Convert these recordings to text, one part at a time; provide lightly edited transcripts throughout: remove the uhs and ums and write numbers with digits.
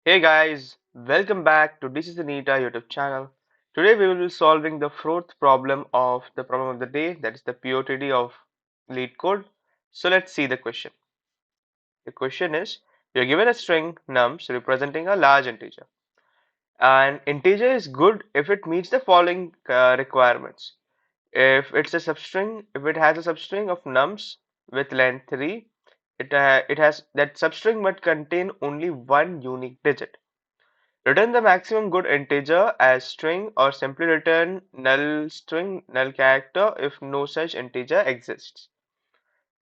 Hey guys, welcome back to DCC NIT-A YouTube channel. Today we will be solving the fourth problem of the problem of the day, that is the POTD of lead code. So let's see the question. The question is, you're given a string nums representing a large integer. An integer is good if it meets the following requirements. If it's a substring, if it has a substring of nums with length 3, it has that substring must contain only one unique digit. Return the maximum good integer as string or simply return null string, null character if no such integer exists.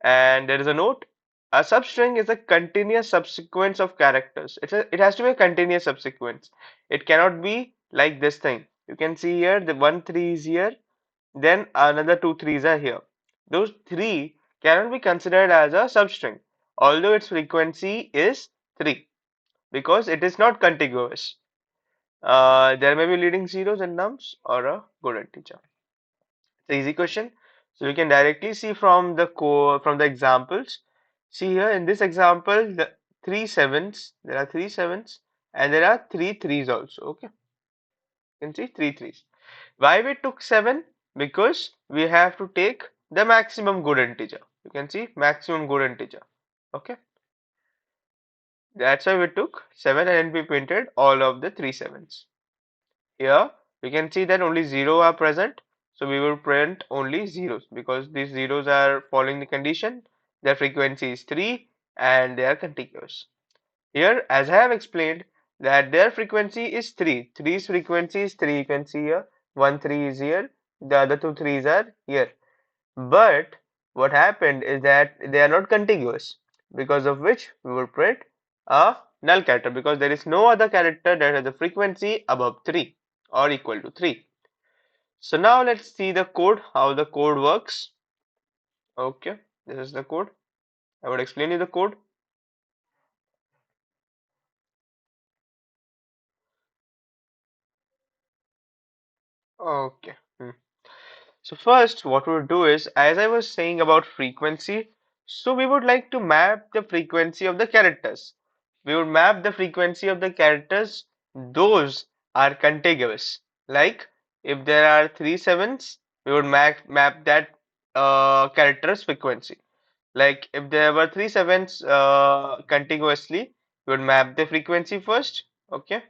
And there is a note. A substring is a continuous subsequence of characters. It has to be a continuous subsequence. It cannot be like this thing. You can see here the 1 3 is here, then another 2 3s are here. Those 3 cannot be considered as a substring, although its frequency is 3 because it is not contiguous. There may be leading zeros and nums or a good integer. It's an easy question. So you can directly see from the from the examples. See here in this example, the three sevens, there are three sevens and there are three threes also. Okay, you can see three threes. Why we took 7? Because we have to take the maximum good integer. You can see maximum good integer. Okay, that's why we took 7 and we printed all of the three sevens. Here we can see that only 0 are present, so we will print only zeros because these zeros are following the condition. Their frequency is 3 and they are contiguous. Here, as I have explained, that their frequency is 3. 3's frequency is 3. You can see here 1 3 is here, the other two threes are here. But what happened is that they are not contiguous, because of which we will print a null character because there is no other character that has a frequency above 3 or equal to 3. So now let's see the code, how the code works. Okay, this is the code. I would explain you the code. Okay. So first, what we would do is, as I was saying about frequency, so we would like to map the frequency of the characters. We would map the frequency of the characters, those are contiguous. Like if there are three sevens, we would map that character's frequency. Like if there were three sevens contiguously, we would map the frequency first. Okay,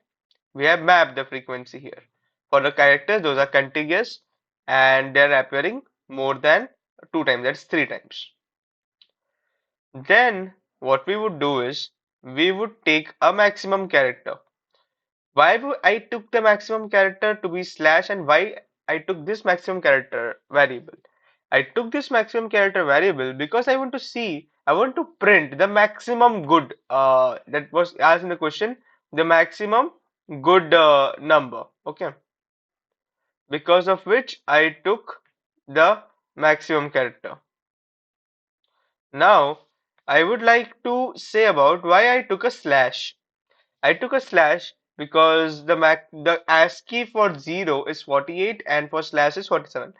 we have mapped the frequency here. For the characters, those are contiguous and they're appearing more than two times, that's three times. Then what we would do is we would take a maximum character. Why I took the maximum character to be slash and why I took this maximum character variable? I took this maximum character variable because I want to print the maximum good that was asked in the question, the maximum good number. Okay, because of which I took the maximum character. Now, I would like to say about why I took a slash. I took a slash because the ASCII for 0 is 48 and for slash is 47.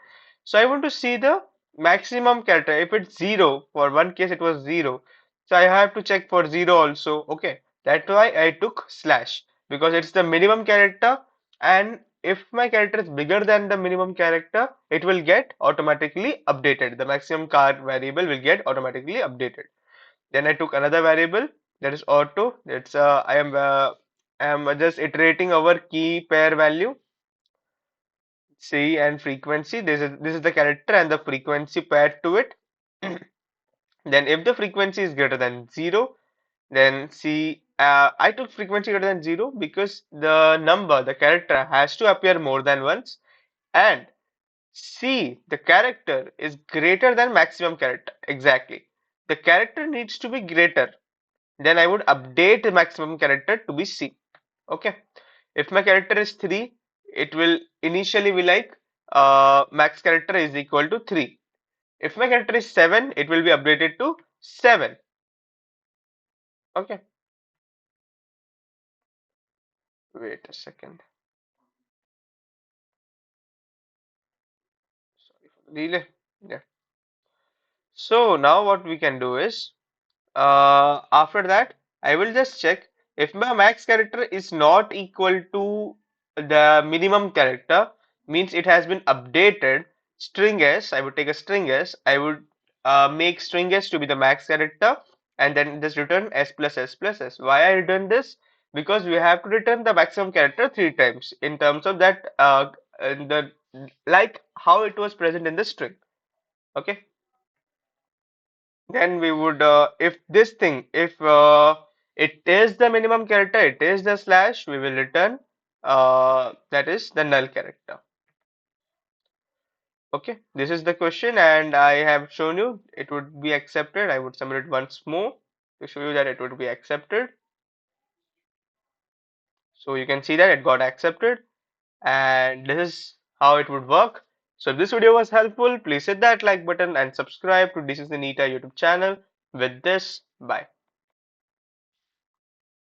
So I want to see the maximum character. If it's 0, for one case it was 0. So I have to check for 0 also. Okay. That's why I took slash because it's the minimum character, and if my character is bigger than the minimum character, it will get automatically updated. The maximum car variable will get automatically updated. Then I took another variable, that is auto. That's I am just iterating over key pair value, C and frequency. This is the character and the frequency paired to it. Then if the frequency is greater than 0, then C I took frequency greater than 0 because the character has to appear more than once, and C, the character is greater than maximum character. Exactly. The character needs to be greater. Then I would update the maximum character to be C. Okay. If my character is 3, it will initially be like max character is equal to 3. If my character is 7, it will be updated to 7. Okay. Wait a second. Sorry for the delay. Yeah. So now what we can do is, after that, I will just check If my max character is not equal to the minimum character, means it has been updated. String s, I would take a string s, I would make string s to be the max character, and then just return s plus s plus s. Why I return this? Because we have to return the maximum character three times in terms of that the like how it was present in the string. Okay. Then we would if this thing if it is the minimum character, it is the slash, we will return that is the null character. Okay, this is the question and I have shown you it would be accepted. I would submit it once more to show you that it would be accepted. So you can see that it got accepted, and this is how it would work. So if this video was helpful, please hit that like button and subscribe to DCC NIT-A YouTube channel. With this, bye.